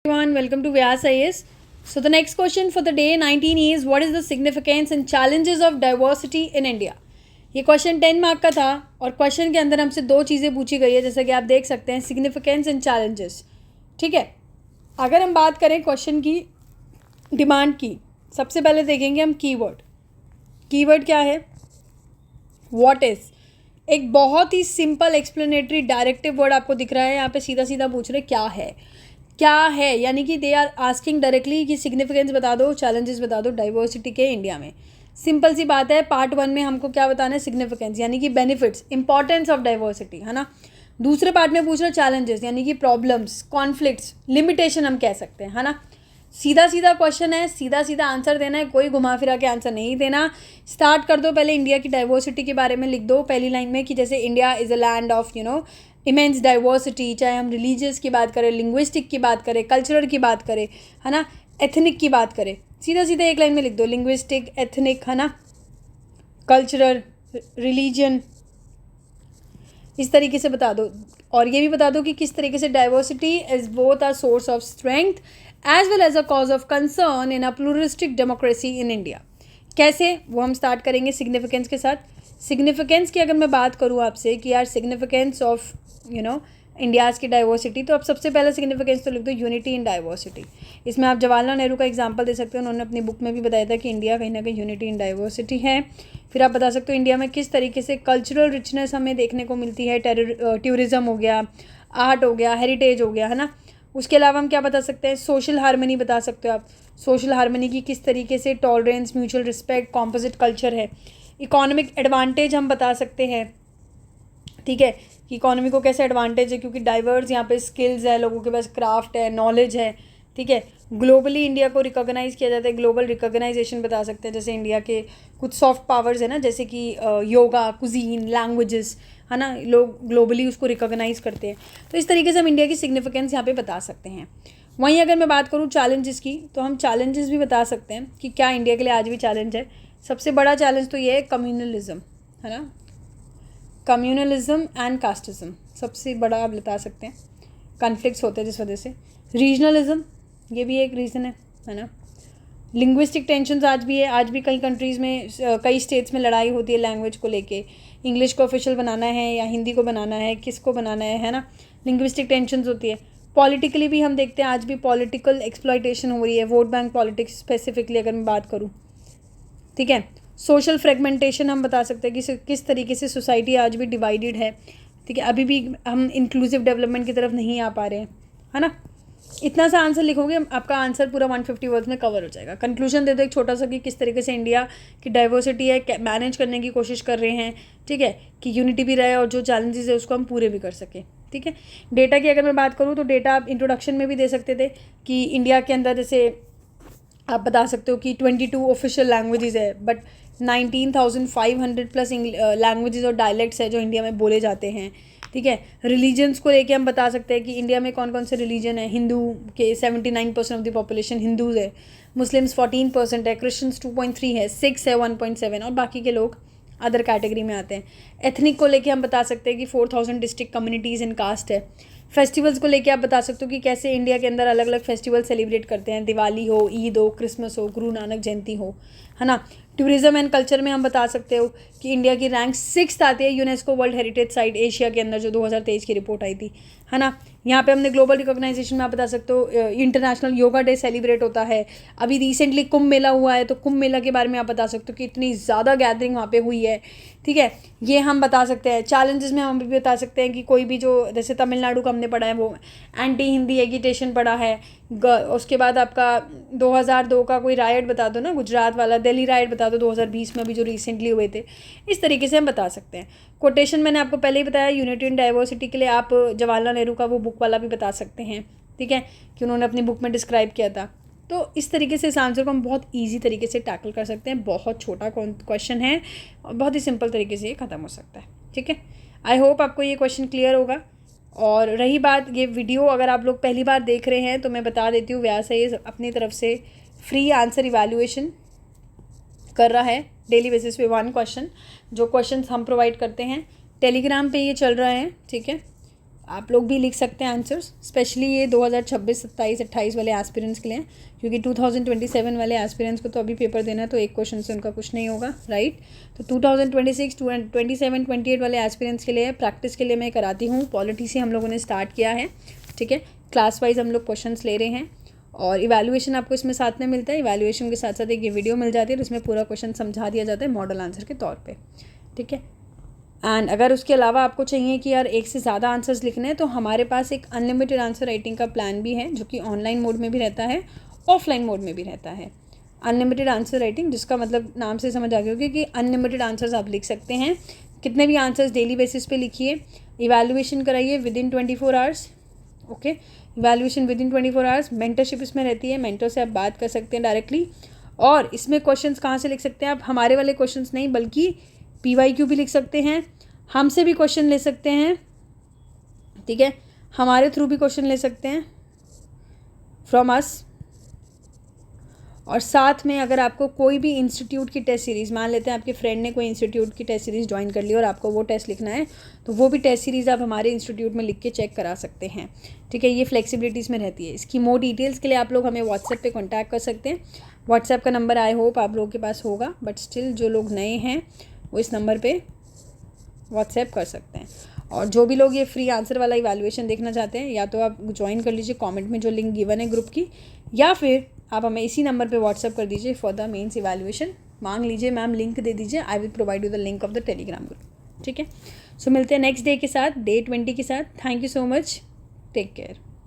Everyone, welcome to Vyas IAS. So the next question for the day 19 is what is the significance and challenges of diversity in India? ये question 10 mark का था और question के अंदर हमसे दो चीज़ें पूछी गई है, जैसा कि आप देख सकते हैं, सिग्निफिकेंस एंड चैलेंजेस. ठीक है, अगर हम बात करें क्वेश्चन की डिमांड की, सबसे पहले देखेंगे हम कीवर्ड क्या है, व्हाट इज़. एक बहुत ही सिंपल एक्सप्लेनेटरी डायरेक्टिव वर्ड आपको दिख रहा है, यहाँ पे सीधा सीधा पूछ रहे क्या है, यानी कि दे आर आस्किंग डायरेक्टली कि सिग्निफिकेंस बता दो, चैलेंजेस बता दो डाइवर्सिटी के इंडिया में. सिंपल सी बात है. पार्ट 1 में हमको क्या बताना है, सिग्निफिकेंस यानी कि बेनिफिट्स, इंपॉर्टेंस ऑफ डाइवर्सिटी, है ना. दूसरे पार्ट में पूछ रहे चैलेंजेस यानी कि प्रॉब्लम्स, कॉन्फ्लिक्ट्स, लिमिटेशन हम कह सकते हैं, है ना. सीधा सीधा क्वेश्चन है, सीधा सीधा आंसर देना है, कोई घुमा फिरा के आंसर नहीं देना. स्टार्ट कर दो, पहले इंडिया की डाइवर्सिटी के बारे में लिख दो पहली लाइन में कि जैसे India is a land of immense diversity. चाहे हम रिलीजियस की बात करें, लिंग्विस्टिक की बात करें, कल्चरल की बात करें, है ना, एथनिक की बात करें, सीधा सीधा एक लाइन में लिख दो, लिंग्विस्टिक, एथनिक, है ना, कल्चरल, रिलीजन, इस तरीके से बता दो. और ये भी बता दो कि किस तरीके से diversity is both a source of strength as well as a cause of concern in a pluralistic democracy in India. कैसे, वो हम स्टार्ट करेंगे सिग्निफिकेंस के साथ. सिग्निफिकेंस की अगर मैं बात करूँ आपसे कि यार सिग्निफिकेंस ऑफ इंडियाज़ की डाइवर्सिटी, तो अब सबसे पहले सिग्निफिकेंस तो लिख दो यूनिटी इन डाइवर्सिटी. इसमें आप जवाहरलाल नेहरू का एग्जांपल दे सकते हो, उन्होंने अपनी बुक में भी बताया था कि इंडिया कहीं ना कहीं यूनिटी इन डाइवर्सिटी है. फिर आप बता सकते हो इंडिया में किस तरीके से कल्चरल रिचनेस हमें देखने को मिलती है, टूरिज़्म हो गया, आर्ट हो गया, हेरिटेज हो गया, है ना. उसके अलावा हम क्या बता सकते हैं, सोशल हार्मनी बता सकते हो आप, सोशल हार्मनी की किस तरीके से tolerance, mutual respect, composite culture है. इकोनॉमिक एडवांटेज हम बता सकते हैं, ठीक है, कि इकोनॉमी को कैसे एडवांटेज है क्योंकि डाइवर्स यहाँ पे स्किल्स है, लोगों के पास क्राफ्ट है, नॉलेज है. ठीक है, ग्लोबली इंडिया को रिकॉग्नाइज़ किया जाता है, ग्लोबल रिकॉग्नाइजेशन बता सकते हैं, जैसे इंडिया के कुछ सॉफ्ट पावर्स है ना, जैसे कि योगा, कुजीन, लैंग्वेजेस, है ना, लोग ग्लोबली उसको रिकॉग्नाइज़ करते हैं. तो इस तरीके से हम इंडिया की सिग्निफिकेंस यहाँ पे बता सकते हैं. वहीं अगर मैं बात करूँ चैलेंजेस की, तो हम चैलेंजेस भी बता सकते हैं कि क्या इंडिया के लिए आज भी चैलेंज है. सबसे बड़ा चैलेंज तो ये है कम्युनलिज्म, है ना, कम्युनलिज्म एंड कास्टिज्म सबसे बड़ा आप बता सकते हैं. कॉन्फ्लिक्ट्स होते हैं जिस वजह से. रीजनलिज्म, ये भी एक रीज़न है ना. लिंग्विस्टिक टेंशन्स आज भी है, आज भी कई कंट्रीज़ में, कई स्टेट्स में लड़ाई होती है लैंग्वेज को लेके, इंग्लिश को ऑफिशियल बनाना है या हिंदी को बनाना है, किसको बनाना है ना. लिंग्विस्टिक टेंशन्स होती है. पॉलिटिकली भी हम देखते हैं आज भी पॉलिटिकल एक्सप्लॉयटेशन हो रही है, वोट बैंक पॉलिटिक्स स्पेसिफिकली अगर मैं बात करूँ. ठीक है, सोशल फ्रेगमेंटेशन हम बता सकते हैं कि किस तरीके से सोसाइटी आज भी डिवाइडेड है. ठीक है, अभी भी हम इंक्लूसिव डेवलपमेंट की तरफ नहीं आ पा रहे हैं, है ना. इतना सा आंसर लिखोगे, आपका आंसर पूरा 150 वर्ड्स में कवर हो जाएगा. कंक्लूजन दे दो एक छोटा सा कि किस तरीके से इंडिया की डाइवर्सिटी है मैनेज करने की कोशिश कर रहे हैं. ठीक है, कि यूनिटी भी रहे और जो चैलेंजेस है उसको हम पूरे भी कर सकें. ठीक है, डेटा की अगर मैं बात करूँ तो डेटा आप इंट्रोडक्शन में भी दे सकते थे कि इंडिया के अंदर जैसे आप बता सकते हो कि 22 ऑफिशियल लैंग्वेजेस है, बट 19,500 प्लस लैंग्वेजेस और डायलेक्ट्स है जो इंडिया में बोले जाते हैं. ठीक है, रिलीजन्स को लेके हम बता सकते हैं कि इंडिया में कौन कौन से रिलीजन है. हिंदू के 79% ऑफ द पॉपुलेशन हिंदूज़ है, मुस्लिम्स 14% है, क्रिश्चियंस 2.3 है, सिक्स है 1.7 और बाकी के लोग अदर कैटेगरी में आते हैं. एथनिक को लेके हम बता सकते हैं कि 4,000 डिस्ट्रिक्ट कम्युनिटीज़ इन कास्ट है. फेस्टिवल्स को लेके आप बता सकते हो कि कैसे इंडिया के अंदर अलग अलग फेस्टिवल सेलिब्रेट करते हैं, दिवाली हो, ईद हो, क्रिसमस हो, गुरु नानक जयंती हो, है ना. टूरिज़्म एंड कल्चर में हम बता सकते हो कि इंडिया की रैंक 6th आती है UNESCO world heritage site Asia के अंदर, जो 2023 की रिपोर्ट आई थी, है ना. यहाँ पे हमने ग्लोबल रिकॉग्नाइजेशन में आप बता सकते हो इंटरनेशनल योगा डे सेलिब्रेट होता है. अभी रिसेंटली कुंभ मेला हुआ है, तो कुंभ मेला के बारे में आप बता सकते हो कि इतनी ज़्यादा गैदरिंग वहाँ पे हुई है. ठीक है, ये हम बता सकते हैं. चैलेंजेस में हम भी बता सकते हैं कि कोई भी जो जैसे तमिलनाडु का हमने पढ़ा है वो एंटी हिंदी एगिटेशन पढ़ा है. उसके बाद आपका 2002 का कोई रायट बता दो ना, गुजरात वाला, दिल्ली रायट बता दो 2020 में अभी जो रिसेंटली हुए थे. इस तरीके से हम बता सकते हैं. कोटेशन मैंने आपको पहले ही बताया, यूनिटी इन डाइवर्सिटी के लिए आप जवाहरलाल नेहरू का वो बुक वाला भी बता सकते हैं. ठीक है, कि उन्होंने अपनी बुक में डिस्क्राइब किया था. तो इस तरीके से इस आंसर को हम बहुत ईजी तरीके से टैकल कर सकते हैं. बहुत छोटा क्वेश्चन है और बहुत ही सिंपल तरीके से ये ख़त्म हो सकता है. ठीक है, आई होप आपको ये क्वेश्चन क्लियर होगा. और रही बात ये वीडियो अगर आप लोग पहली बार देख रहे हैं तो मैं बता देती हूँ, व्यास है अपनी तरफ से फ्री आंसर इवैल्यूएशन कर रहा है डेली बेसिस पे 1 क्वेश्चन. जो क्वेश्चंस हम प्रोवाइड करते हैं टेलीग्राम पे ये चल रहा है. ठीक है, आप लोग भी लिख सकते हैं आंसर्स, स्पेशली ये 2026, 27, 28 वाले एस्पिरेंट्स के लिए, क्योंकि 2027 वाले एस्पिरेंट्स को तो अभी पेपर देना है, तो एक क्वेश्चन से उनका कुछ नहीं होगा, राइट। तो 2026, 27, 28 वाले एस्पिरेंट्स के लिए प्रैक्टिस के लिए मैं कराती हूँ। पॉलिटी से हम लोगों ने स्टार्ट किया है, ठीक है। क्लास वाइज हम लोग क्वेश्चंस ले रहे हैं और इवैल्यूएशन आपको इसमें साथ में मिलता है। इवैल्यूएशन के साथ साथ एक ये वीडियो मिल जाती है, उसमें पूरा क्वेश्चन समझा दिया जाता है मॉडल आंसर के तौर पे, ठीक है। एंड अगर उसके अलावा आपको चाहिए कि यार एक से ज़्यादा आंसर्स लिखने हैं, तो हमारे पास एक अनलिमिटेड आंसर राइटिंग का प्लान भी है, जो कि ऑनलाइन मोड में भी रहता है, ऑफलाइन मोड में भी रहता है। अनलिमिटेड आंसर राइटिंग, जिसका मतलब नाम से समझ आ गया होगा कि अनलिमिटेड आंसर्स आप लिख सकते हैं, कितने भी आंसर्स डेली बेसिस पे लिखिए। इवैल्यूएशन कराइए within 24 hours, okay. Evaluation within 24 hours. Mentorship इसमें रहती है, मेंटर से आप बात कर सकते हैं डायरेक्टली। और इसमें क्वेश्चंस कहाँ से लिख सकते हैं आप? हमारे वाले क्वेश्चंस नहीं, बल्कि PYQ भी लिख सकते हैं, हमसे भी क्वेश्चन ले सकते हैं, ठीक है। हमारे थ्रू भी क्वेश्चन ले सकते हैं फ्रॉम अस। और साथ में अगर आपको कोई भी इंस्टीट्यूट की टेस्ट सीरीज़, मान लेते हैं आपके फ्रेंड ने कोई इंस्टीट्यूट की टेस्ट सीरीज़ ज्वाइन कर ली और आपको वो टेस्ट लिखना है, तो वो भी टेस्ट सीरीज़ आप हमारे इंस्टीट्यूट में लिख के चेक करा सकते हैं, ठीक है। ये फ्लेक्सिबिलिटी इसमें रहती है। इसकी मोर डिटेल्स के लिए आप लोग हमें व्हाट्सएप पे कांटेक्ट कर सकते हैं। व्हाट्सएप का नंबर आई होप आप लोगों के पास होगा, बट स्टिल जो लोग नए हैं वो इस नंबर पर व्हाट्सएप कर सकते हैं। और जो भी लोग ये फ्री आंसर वाला इवैल्यूएशन देखना चाहते हैं, या तो आप ज्वाइन कर लीजिए कमेंट में जो लिंक गिवन है ग्रुप की, या फिर आप हमें इसी नंबर पे व्हाट्सएप कर दीजिए फॉर द मेंस इवैल्यूएशन। मांग लीजिए मैम लिंक दे दीजिए, I will provide you the link of the Telegram group, ठीक है। सो मिलते हैं नेक्स्ट डे के साथ, डे 20 के साथ। Thank you so much, take care.